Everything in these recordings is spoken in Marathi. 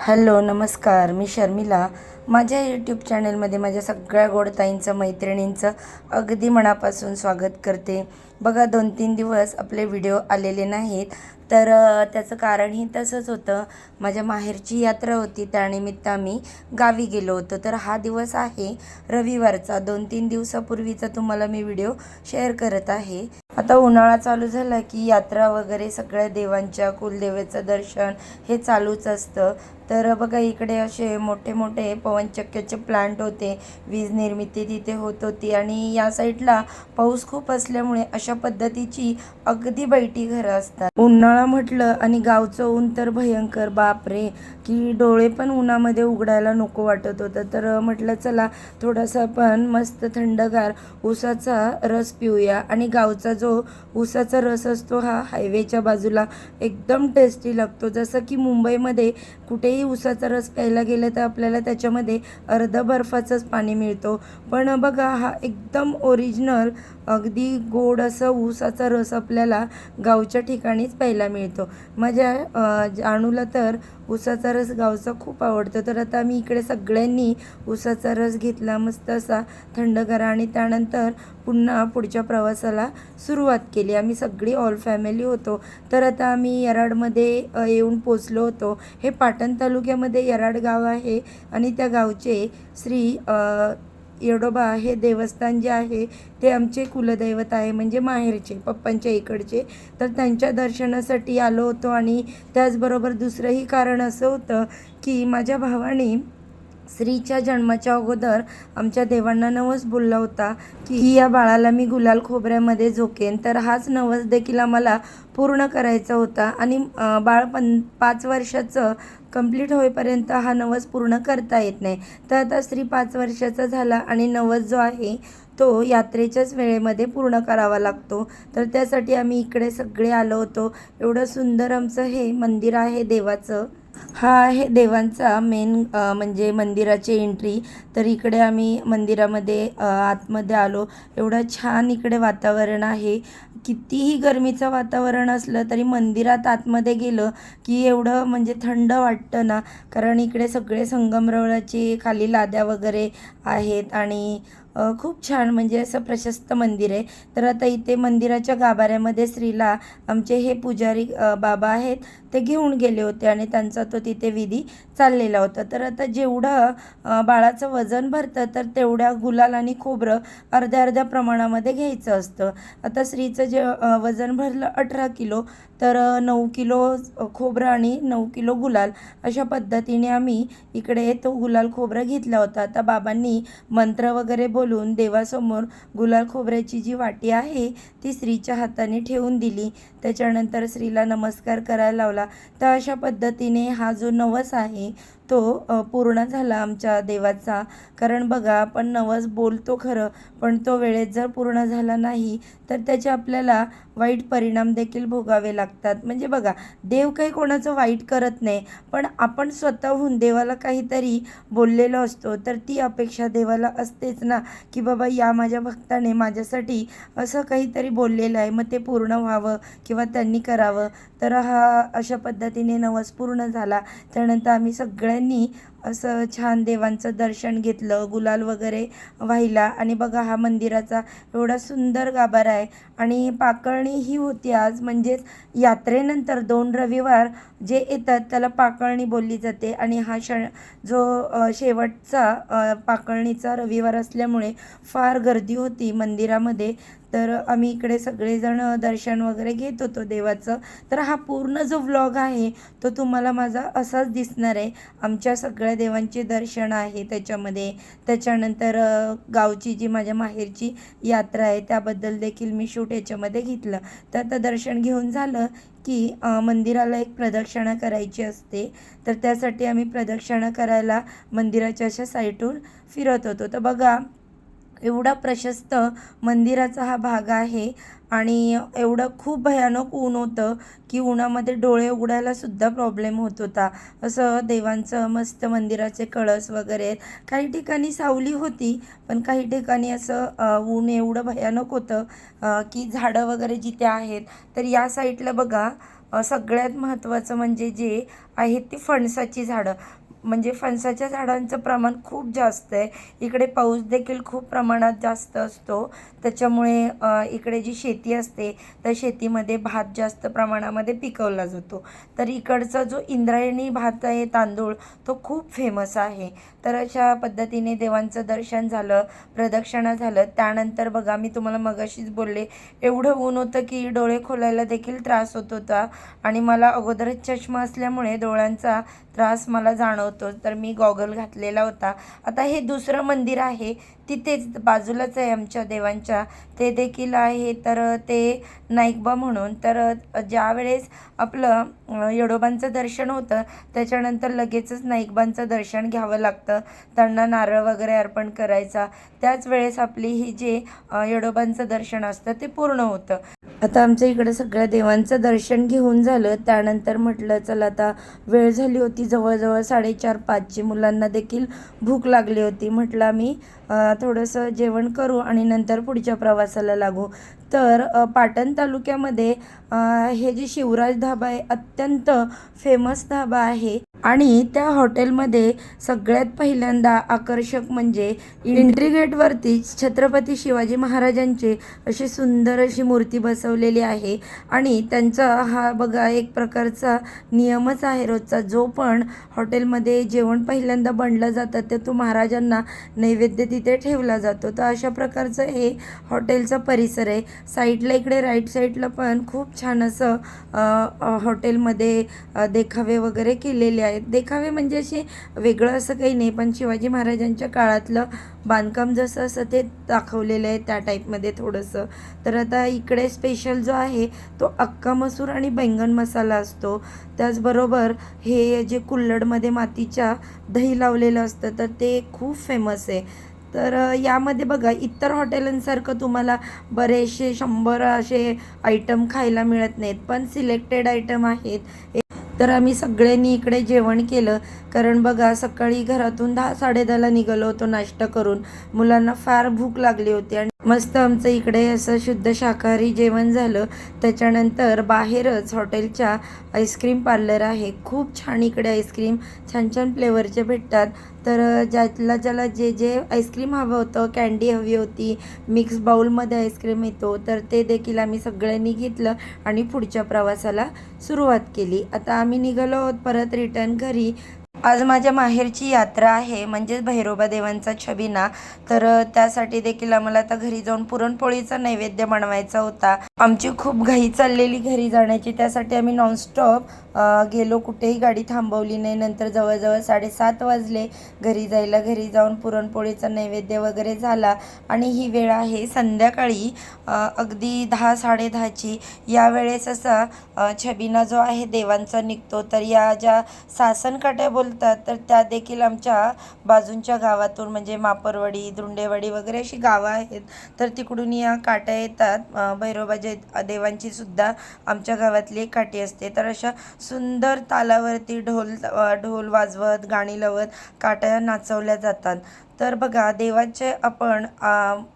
हॅलो नमस्कार, मी शर्मिला. माझ्या यूट्यूब चॅनलमध्ये माझ्या सगळ्या गोडताईंचं मैत्रिणींचं अगदी मनापासून स्वागत करते. बघा 2-3 दिवस आपले व्हिडिओ आलेले नाहीत, तर त्याचं कारणही तसंच होतं. माझ्या माहेरची यात्रा होती, त्यानिमित्त आम्ही गावी गेलो होतो. तर हा दिवस आहे रविवारचा. 2-3 दिवसापूर्वीचा तुम्हाला मी व्हिडिओ शेअर करत आहे. आता उन्हाळा चालू झाला की यात्रा वगैरे सगळ्या देवांच्या कुलदेवेचं दर्शन हे चालूच असतं. तर बघा इकडे असे मोठे मोठे पवनचक्क्याचे प्लांट होते, वीज निर्मिती तिथे होत होती आणि या साईडला पाऊस खूप असल्यामुळे अशा पद्धतीची अगदी बैठी घरं असतात. उन्हाळा म्हटलं आणि गावचं ऊन तर भयंकर, बापरे, की डोळे पण उन्हामध्ये उघडायला नको वाटत होतं. तर म्हटलं चला थोडासा पण मस्त थंडगार ऊसाचा रस पिऊया. आणि गावचा जो ऊसाचा रस असतो हा हायवेच्या बाजूला एकदम टेस्टी लागतो. जसं की मुंबईमध्ये कुठेही ऊसाचा रस प्यायला गेलं तर आपल्याला त्याच्यामध्ये अर्धा बर्फाचंच पाणी मिळतो, पण बघा हा एकदम ओरिजिनल अगदी गोड असं ऊसाचा रस आपल्याला गावच्या ठिकाणीच प्यायला मिळतो. माझ्या जानूला तर ऊसाचा रस गावचा खूप आवडतो. तर आता मी इकडे सगळ्यांनी ऊसाचा रस घेतला मस्त असा थंडगार आणि त्यानंतर पुन्हा पुढच्या प्रवासाला सुरुवात केली. आम्ही सगळी ऑल फॅमिली होतो. तर आता आम्ही यराडमध्ये येऊन पोचलो होतो. हे पाटण तालुक्यामध्ये यराड गाव आहे आणि त्या गावचे श्री येडोबा हे देवस्थान जे आहे ते आमचे कुलदैवत आहे, म्हणजे माहेरचे पप्पांच्या इकडचे. तर त्यांच्या दर्शनासाठी आलो होतो. आणि त्याचबरोबर दुसरंही कारण असं होतं की माझ्या भावाने स्त्रीच्या जन्माच्या अगोदर आमच्या देवांना नवस बोलला होता की या बाळाला मी गुलाल खोबऱ्यामध्ये झोकेन. तर हाच नवस देखील आम्हाला पूर्ण करायचा होता आणि बाळ 5 वर्षाचं कंप्लीट होईपर्यंत हा नवस पूर्ण करता येत नाही. तर आता स्त्री 5 वर्षाचा झाला आणि नवस जो आहे तो यात्रेच्याच वेळेमध्ये पूर्ण करावा लागतो. तर त्यासाठी आम्ही इकडे सगळे आलो होतो. एवढं सुंदर आमचं हे मंदिर आहे देवाचं. हा आहे देवांचा मेन म्हणजे मंदिराची एंट्री. तर इकडे आम्ही मंदिरामध्ये आतमध्ये आलो. एवढं छान इकडे वातावरण आहे. कितीही गरमीचं वातावरण असलं तरी मंदिरात आतमध्ये गेलं की एवढं म्हणजे थंड वाटतं ना, कारण इकडे सगळे संगमरवराची खाली लाद्या वगैरे आहेत आणि खूप छान म्हणजे असं प्रशस्त मंदिर आहे. तर आता इथे मंदिराच्या गाभाऱ्यामध्ये स्त्रीला आमचे हे पुजारी बाबा आहेत ते घेऊन गेले होते आणि त्यांचा तो तिथे विधी चाललेला होता. तर आता जेवढं बाळाचं वजन भरतं तर तेवढ्या गुलाल आणि खोबरं अर्ध्या अर्ध्या प्रमाणामध्ये घ्यायचं असतं. आता स्त्रीचं जे वजन भरलं 18 किलो, तर 9 किलो खोबरं आणि 9 किलो गुलाल अशा पद्धतीने आम्ही इकडे तो गुलाल खोबरं घेतला होता. आता बाबांनी मंत्र वगैरे बोलून देवासमोर गुलाल खोबऱ्याची जी वाटी आहे ती स्त्रीच्या हाताने ठेवून दिली. त्याच्यानंतर स्त्रीला नमस्कार करायला लावला. तर अशा पद्धतीने हा जो नवस आहे तो पूर्ण झाला आमच्या देवाचा. कारण बघा आपण नवस बोलतो खरं, पण तो वेळेत जर पूर्ण झाला नाही तर त्याचे आपल्याला वाईट परिणाम देखील भोगावे लागतात. म्हणजे बघा देव काही कोणाचं वाईट करत नाही, पण आपण स्वतःहून देवाला काहीतरी बोललेलो असतो तर ती अपेक्षा देवाला असतेच ना, की बाबा या माझ्या भक्ताने माझ्यासाठी असं काहीतरी बोललेलं आहे, मग ते पूर्ण व्हावं किंवा त्यांनी करावं. तर हा अशा पद्धतीने नवस पूर्ण झाला. त्यानंतर आम्ही सगळ्यांनी असं छान देवांचं दर्शन घेतलं, गुलाल वगैरे वाहिला. आणि बघा हा मंदिराचा एवढा सुंदर गाभारा आहे आणि पाकळणी ही होती आज. म्हणजेच यात्रेनंतर 2 रविवार जे येतात त्याला पाकळणी बोलली जाते आणि हा जो शेवटचा पाकळणीचा रविवार असल्यामुळे फार गर्दी होती मंदिरामध्ये. तर आम्ही इकडे सगळेजण दर्शन वगैरे घेत होतो देवाचं. तर हा पूर्ण जो व्लॉग आहे तो तुम्हाला माझा असाच दिसणार आहे. आमच्या सगळ्या देवांचे दर्शन आहे त्याच्यामध्ये. त्याच्यानंतर गावची जी माझ्या माहेरची यात्रा आहे त्याबद्दल देखील मी शूट याच्यामध्ये घेतलं. तर आता दर्शन घेऊन झालं की मंदिराला एक प्रदक्षिणा करायची असते. तर त्यासाठी आम्ही प्रदक्षिणा करायला मंदिराच्या अशा साईडून फिरत होतो. तर बघा एवढा प्रशस्त मंदिराचा हा भाग आहे आणि एवढं खूप भयानक ऊन होतं की उन्हामध्ये डोळे उघडायला सुद्धा प्रॉब्लेम होत होता. असं देवांचं मस्त मंदिराचे कळस वगैरे, काही ठिकाणी सावली होती पण काही ठिकाणी असं ऊन एवढं भयानक होतं की झाडं वगैरे जिथे आहेत. तर या साईडला बघा सगळ्यात महत्त्वाचं म्हणजे जे आहेत ती फणसाची झाडं. म्हणजे फणसाच्या झाडांचं प्रमाण खूप जास्त आहे. इकडे पाऊस देखील खूप प्रमाणात जास्त असतो. त्याच्यामुळे इकडे जी शेती असते त्या शेतीमध्ये भात जास्त प्रमाणामध्ये पिकवला जातो. तर इकडचा जो इंद्रायणी भात आहे तांदूळ तो खूप फेमस आहे. तर अशा पद्धतीने देवांचं दर्शन झालं, प्रदक्षिणा झालं. त्यानंतर बघा मी तुम्हाला मगाशीच बोलले एवढं ऊन होतं की डोळे खोलायला देखील त्रास होत होता आणि मला अगोदरच चष्मा असल्यामुळे डोळ्यांचा त्रास मला जाणवतो. तर मी गॉगल घातलेला होता. आता हे दुसरं मंदिर आहे तिथेच बाजूलाच आहे आमच्या देवांच्या, ते देखील आहे तर ते नाईकबा म्हणून. तर ज्यावेळेस आपलं येडोबांचं दर्शन होतं त्याच्यानंतर लगेचच नाईकबांचं दर्शन घ्यावं लागतं. त्यांना नारळ वगैरे अर्पण करायचा. त्याच वेळेस आपली ही जे येडोबांचं दर्शन असतं ते पूर्ण होतं. आता आमच्या इकडं सगळ्या देवांचं दर्शन घेऊन झालं. त्यानंतर म्हटलं चला आता वेळ झाली होती जवळजवळ 4:30-5ची. मुलांना देखील भूक लागली होती. म्हटलं आम्ही थोडंसं जेवण करू आणि नंतर पुढच्या प्रवासाला लागू. तर पाटण तालुक्यामध्ये हे जे शिवराज धाबा आहे अत्यंत फेमस धाबा आहे आणि त्या हॉटेलमध्ये सगळ्यात पहिल्यांदा आकर्षक म्हणजे एंट्री गेटवरती छत्रपती शिवाजी महाराजांची अशी सुंदर अशी मूर्ती बसवलेली आहे. आणि त्यांचा हा बघा एक प्रकारचा नियमच आहे रोजचा, जो पण हॉटेलमध्ये जेवण पहिल्यांदा बनलं जातं ते तो महाराजांना नैवेद्य तिथे ठेवला जातो. तर अशा प्रकारचं हे हॉटेलचा परिसर आहे. साईडला इकडे राईट साईडला पण खूप छान असं हॉटेलमध्ये देखावे वगैरे केलेले आहेत. देखावे म्हणजे असे वेगळं असं काही नाही, पण शिवाजी महाराजांच्या काळातलं बांधकाम जसं असं ते दाखवलेलं आहे त्या टाईपमध्ये थोडंसं. तर आता इकडे स्पेशल जो आहे तो अक्का मसूर आणि बैंगन मसाला असतो. त्याचबरोबर हे जे कुल्हडमध्ये मातीच्या दही लावलेलं असतं तर ते खूप फेमस आहे. तर यामध्ये बघा इतर हॉटेलांसारखं तुम्हाला बरेचसे 100 असे आयटम खायला मिळत नाहीत, पण सिलेक्टेड आयटम आहेत. तर आम्ही सगळ्यांनी इकडे जेवण केलं. कारण बघा सकाळी घरातून 10-10:30ला निघालो होतो नाश्ता करून. मुलांना फार भूक लागली होती आणि मस्त आमचं इकडे असं शुद्ध शाकाहारी जेवण झालं. त्याच्यानंतर बाहेरच हॉटेलच्या आईस्क्रीम पार्लर आहे. खूप छान इकडे आईस्क्रीम छान छान फ्लेवरचे भेटतात. तर ज्याला जे जे आईस्क्रीम हवं होतं, कँडी हवी होती, मिक्स बाऊलमध्ये आईस्क्रीम येतो, तर ते देखील आम्ही सगळ्यांनी घेतलं आणि पुढच्या प्रवासाला सुरुवात केली. आता आम्ही निघालो आहोत परत रिटर्न घरी. आज माझ्या माहेरची यात्रा आहे म्हणजेच भैरोबा देवांचा छबिना. तर त्यासाठी देखील आम्हाला आता घरी जाऊन पुरणपोळीचा नैवेद्य बनवायचा होता. आमची खूप घाई चाललेली घरी जाण्याची, त्यासाठी आम्ही नॉनस्टॉप गेलो, कुठेही गाडी थांबवली नाही. नंतर जवळजवळ 7:30 वाजले घरी जायला. घरी जाऊन पुरणपोळीचा नैवेद्य वगैरे झाला आणि ही वेळ आहे संध्याकाळी अगदी 10-10:30ची. यावेळेस असा छबिना जो आहे देवांचा निघतो. तर या ज्या सासनकाठ्या बोलतात तर त्या देखील आमच्या बाजूंच्या गावातून म्हणजे मापरवाडी, धुंडेवाडी वगैरे अशी गावं आहेत. तर तिकडून या काट्या येतात. भैरोबाच्या देवांची सुद्धा आमच्या गावातली एक काठी असते. तर अशा सुंदर तालावरती ढोल वाजवत गाणी लावत काट्या नाचवल्या जातात. तर बघा देवाचे आपण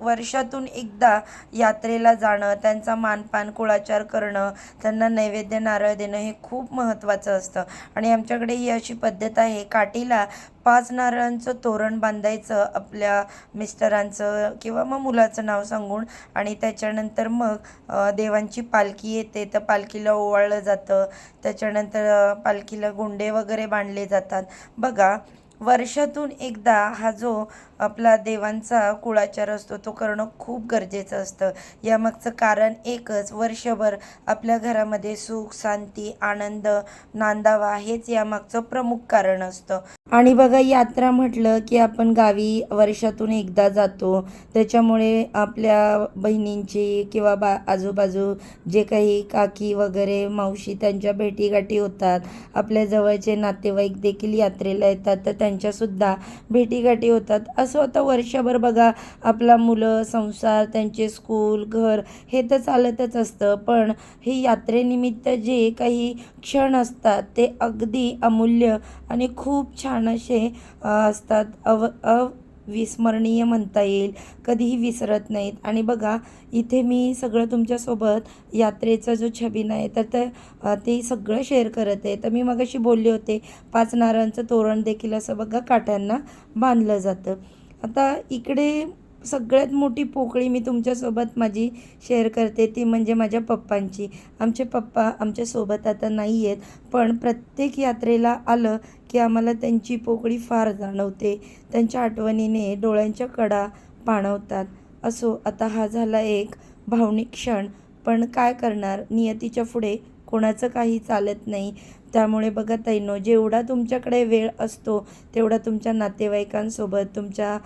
वर्षातून एकदा यात्रेला जाणं, त्यांचा मानपान कुळाचार करणं, त्यांना नैवेद्य नारळ देणं हे खूप महत्त्वाचं असतं. आणि आमच्याकडे ही अशी पद्धत आहे, काठीला 5 नारळांचं तोरण बांधायचं आपल्या मिस्टरांचं किंवा मग मुलाचं नाव सांगून. आणि त्याच्यानंतर मग देवांची पालखी येते तर पालखीला ओवाळलं जातं. त्याच्यानंतर पालखीला गोंडे वगैरे बांधले जातात. बघा वर्षातून एकदा हा जो आपला देवांचा कुळाचार असतो तो करणं खूप गरजेचं असतं. यामागचं कारण एकच, वर्षभर आपल्या घरामध्ये सुख शांती आनंद नांदावा हेच यामागचं प्रमुख कारण असतं. आणि बघा यात्रा म्हटलं की आपण गावी वर्षातून एकदा जातो. त्याच्यामुळे आपल्या बहिणींची किंवा आजूबाजू जे काही काकी वगैरे मावशी त्यांच्या भेटीगाठी होतात. आपल्या जवळचे नातेवाईक देखील यात्रेला येतात तर त्यांच्यासुद्धा भेटीगाठी होतात. असं होतं वर्षभर बघा आपला मुलं संसार त्यांचे स्कूल घर हे तर चालतच असतं, पण हे यात्रेनिमित्त जे काही क्षण असतात ते अगदी अमूल्य आणि खूप छान असे असतात. विस्मरणीय म्हणता येईल, कधीही विसरत नाहीत. आणि बघा इथे मी सगळं तुमच्यासोबत यात्रेचा जो छबिन आहे ते सगळं शेअर करत आहे. तर मी मगाशी बोलले होते 5 नारळांचं तोरण देखील असं बघा काठ्यांना बांधलं जातं. आता इकडे सगळ्यात मोठी पोकळी मी तुमच्यासोबत माझी शेअर करते, ती म्हणजे माझ्या पप्पांची. आमचे पप्पा आमच्यासोबत आता नाही आहेत, पण प्रत्येक यात्रेला आलं की आम्हाला त्यांची पोकळी फार जाणवते. त्यांच्या आठवणीने डोळ्यांच्या कडा पाणवतात. असो, आता हा झाला एक भावनिक क्षण, पण काय करणार, नियतीच्या पुढे कोणाचं काही चालत नाही. त्यामुळे बघा ताईंनो, जेवढा तुमच्याकडे वेळ असतो तेवढा तुमच्या नातेवाईकांसोबत, तुमच्या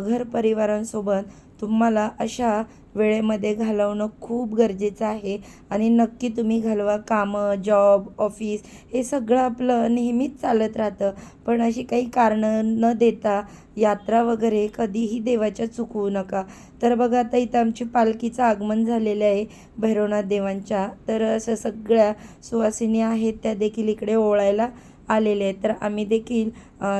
घरपरिवारांसोबत तुम्हाला अशा वेळेमध्ये घालवणं खूप गरजेचं आहे. आणि नक्की तुम्ही घालवा. कामं, जॉब, ऑफिस हे सगळं आपलं नेहमीच चालत राहतं, पण अशी काही कारणं न देता यात्रा वगैरे कधीही देवाच्या चुकवू नका. तर बघा आता इथं आमची पालखीचं आगमन झालेलं आहे भैरवनाथ देवांच्या. तर असं सगळ्या सुवासिनी आहेत त्या देखील इकडे ओवाळायला आलेले आहेत. तर आम्ही देखील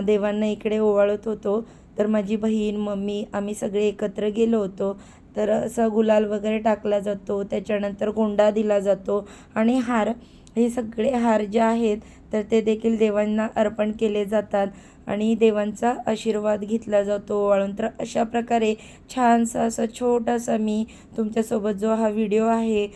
देवांना इकडे ओवाळत होतो. तर माझी बहीण, मम्मी, आम्ही सगळे एकत्र गेलो होतो. तर असा गुलाल वगैरे टाकला जातो, त्याच्यानंतर गोंडा दिला जातो आणि हार, हे सगळे हार जे आहेत तर ते देखील देवांना अर्पण केले जातात आणि देवांचा आशीर्वाद घेतला जातो ओवाळून. तर अशा प्रकारे छानसा असा छोटासा मी तुमच्यासोबत जो हा व्हिडिओ आहे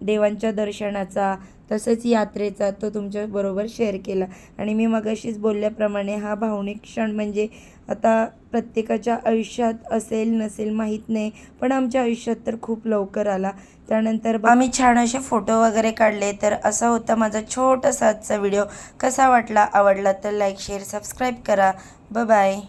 देवांच्या दर्शनाचा तसेच यात्रेचा तो तुमच्याबरोबर शेअर केला. आणि मी मगाशीच बोलल्याप्रमाणे हा भावनिक क्षण म्हणजे आता प्रत्येकाच्या आयुष्यात असेल नसेल माहीत नाही, पण आमच्या आयुष्यात तर खूप लवकर आला. त्यानंतर आम्ही छान असे फोटो वगैरे काढले. तर असा होता माझा छोटासा आजचा व्हिडिओ. कसा वाटला, आवडला तर लाईक, शेअर, सबस्क्राईब करा. Bye bye.